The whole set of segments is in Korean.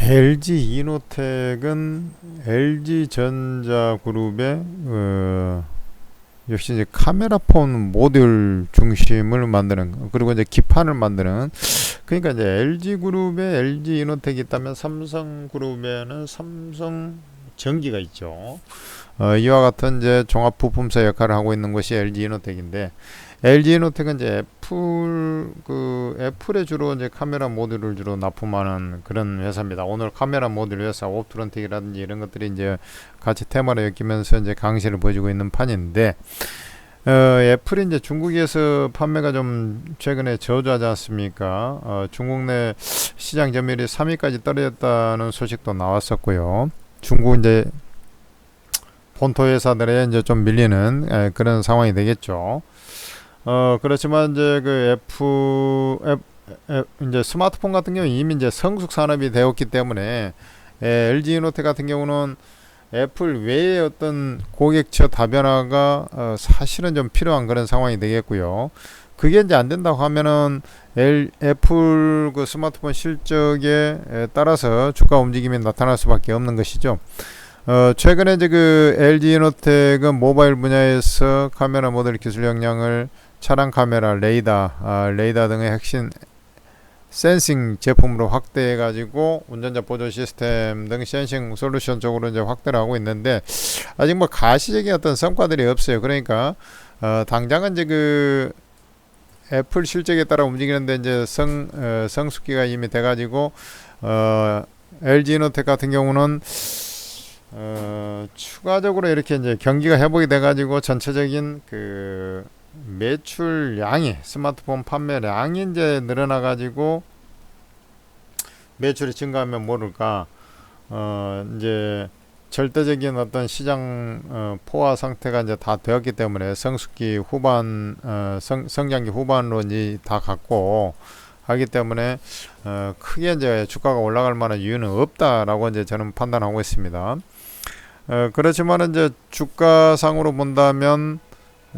LG 이노텍은 LG전자 그룹의 역시 이제 카메라폰 모듈 중심을 만드는, 그리고 이제 기판을 만드는, 그러니까 이제 LG 그룹에 LG 이노텍이 있다면 삼성 그룹에는 삼성 전기가 있죠. 이와 같은 이제 종합 부품사 역할을 하고 있는 것이 LG 이노텍인데, LG 이노텍은 이제 애플에 주로 이제 카메라 모듈을 주로 납품하는 그런 회사입니다. 오늘 카메라 모듈 회사 옵트론틱이라든지 이런 것들이 이제 같이 테마로 엮이면서 이제 강세를 보여주고 있는 판인데, 애플이 이제 중국에서 판매가 좀 최근에 저조하지 않습니까? 중국 내 시장 점유율이 3위까지 떨어졌다는 소식도 나왔었고요. 중국 이제 본토 회사들에 이제 좀 밀리는 그런 상황이 되겠죠. 그렇지만 이제 이제 스마트폰 같은 경우 이미 이제 성숙 산업이 되었기 때문에 LG 이노텍 같은 경우는 애플 외에 어떤 고객처 다변화가 사실은 좀 필요한 그런 상황이 되겠고요. 그게 이제 안 된다고 하면은 애플 그 스마트폰 실적에 따라서 주가 움직임이 나타날 수밖에 없는 것이죠. 최근에 이제 LG 이노텍은 모바일 분야에서 카메라 모듈 기술 역량을 차량 카메라, 레이더 등의 핵심 센싱 제품으로 확대해 가지고 운전자 보조 시스템 등 센싱 솔루션 쪽으로 이제 확대를 하고 있는데, 아직 뭐 가시적인 어떤 성과들이 없어요. 그러니까 당장은 이제 애플 실적에 따라 움직이는데 이제 성숙기가 이미 돼 가지고 LG 이노텍 같은 경우는 추가적으로 이렇게 이제 경기가 회복이 돼 가지고 전체적인 매출량이, 스마트폰 판매량이 이제 늘어나 가지고 매출이 증가하면 모를까, 이제 절대적인 어떤 시장 포화 상태가 이제 다 되었기 때문에 성숙기 후반, 성장기 후반으로 이제 다 갔고 하기 때문에 크게 이제 주가가 올라갈 만한 이유는 없다라고 이제 저는 판단하고 있습니다. 그렇지만 이제 주가상으로 본다면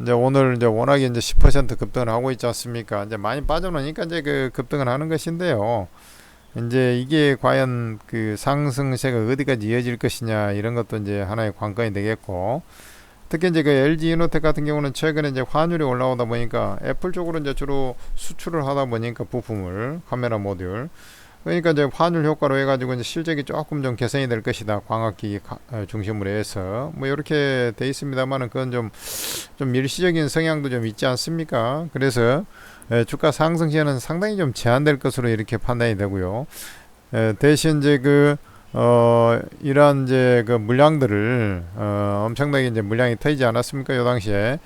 이제 오늘 이제 워낙에 이제 10% 급등을 하고 있지 않습니까? 이제 많이 빠져놓으니까 이제 급등을 하는 것인데요. 이제 이게 과연 상승세가 어디까지 이어질 것이냐, 이런 것도 이제 하나의 관건이 되겠고, 특히 이제 LG 이노텍 같은 경우는 최근에 이제 환율이 올라오다 보니까 애플 쪽으로 이제 주로 수출을 하다 보니까 부품을, 카메라 모듈, 그러니까 이제 환율 효과로 해가지고 이제 실적이 조금 좀 개선이 될 것이다. 광학기기 중심으로 해서 뭐 이렇게 돼 있습니다만은, 그건 좀 일시적인 성향도 좀 있지 않습니까? 그래서 주가 상승 시에는 상당히 좀 제한될 것으로 이렇게 판단이 되고요. 대신 이제 이러한 이제 물량들을 엄청나게 이제 물량이 터지지 않았습니까? 요 당시에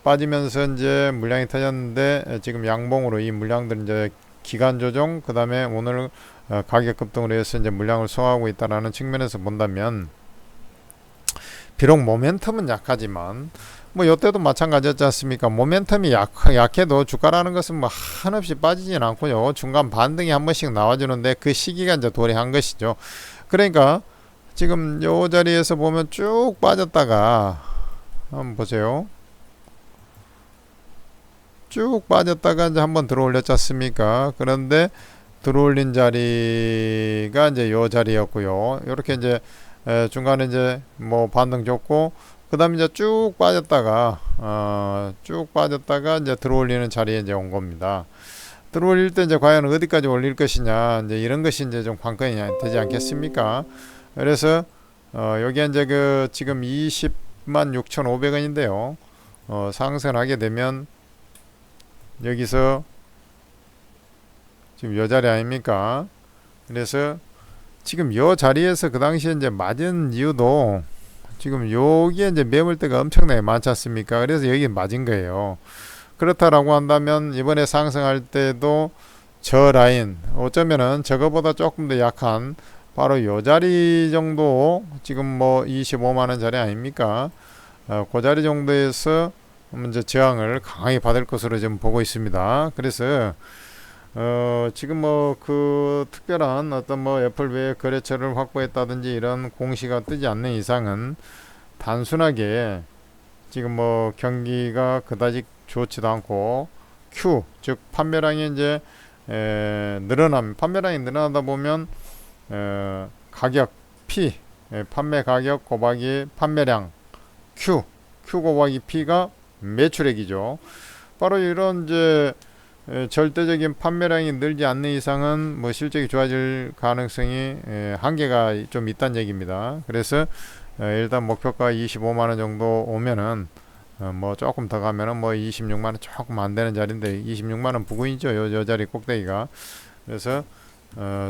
빠지면서 이제 물량이 터졌는데, 지금 양봉으로 이 물량들 이제 기간 조정, 그 다음에 오늘 가격 급등으로 해서 이제 물량을 소화하고 있다라는 측면에서 본다면, 비록 모멘텀은 약하지만 뭐 이때도 마찬가지였지 않습니까? 모멘텀이 약해도 주가라는 것은 뭐 한없이 빠지진 않고요. 중간 반등이 한 번씩 나와주는데 그 시기가 이제 도래한 것이죠. 그러니까 지금 요 자리에서 보면 쭉 빠졌다가, 한번 보세요. 쭉 빠졌다가 이제 한번 들어올렸지 않습니까? 그런데 들어올린 자리가 이제 요 자리였고요. 이렇게 이제 중간에 이제 뭐 반등 줬고, 그 다음에 이제 쭉 빠졌다가 이제 들어올리는 자리에 이제 온 겁니다. 들어올릴 때 이제 과연 어디까지 올릴 것이냐, 이제 이런 것이 이제 좀 관건이 되지 않겠습니까? 그래서 여기 이제 지금 20만 6,500원인데요. 상승하게 되면 여기서 지금 요 자리 아닙니까? 그래서 지금 요 자리에서 그 당시에 이제 맞은 이유도, 지금 여기에 이제 매물대가 엄청나게 많지 않습니까? 그래서 여기 맞은 거예요. 그렇다라고 한다면 이번에 상승할 때도 저 라인, 어쩌면은 저거보다 조금 더 약한 바로 요 자리 정도, 지금 뭐 25만원 자리 아닙니까? 그 자리 정도에서 이제 저항을 강하게 받을 것으로 지금 보고 있습니다. 그래서 지금 뭐 특별한 어떤 뭐 애플 외에 거래처를 확보했다든지 이런 공시가 뜨지 않는 이상은, 단순하게 지금 뭐 경기가 그다지 좋지도 않고 즉 판매량이 이제 판매량이 늘어나다 보면 가격 P, 판매 가격 곱하기 판매량 Q 곱하기 P가 매출액이죠. 바로 이런 이제 절대적인 판매량이 늘지 않는 이상은 뭐 실적이 좋아질 가능성이 한계가 좀 있다는 얘기입니다. 그래서 일단 목표가 25만 원 정도 오면은 뭐 조금 더 가면은 뭐 26만 원 조금 안 되는 자리인데 26만 원 부근이죠. 요 자리 꼭대기가. 그래서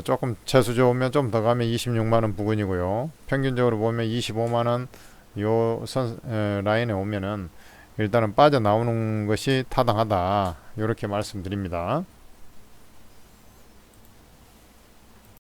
조금 재수 좋으면 좀 더 가면 26만 원 부근이고요. 평균적으로 보면 25만 원 요 라인에 오면은 일단은 빠져나오는 것이 타당하다. 이렇게 말씀드립니다.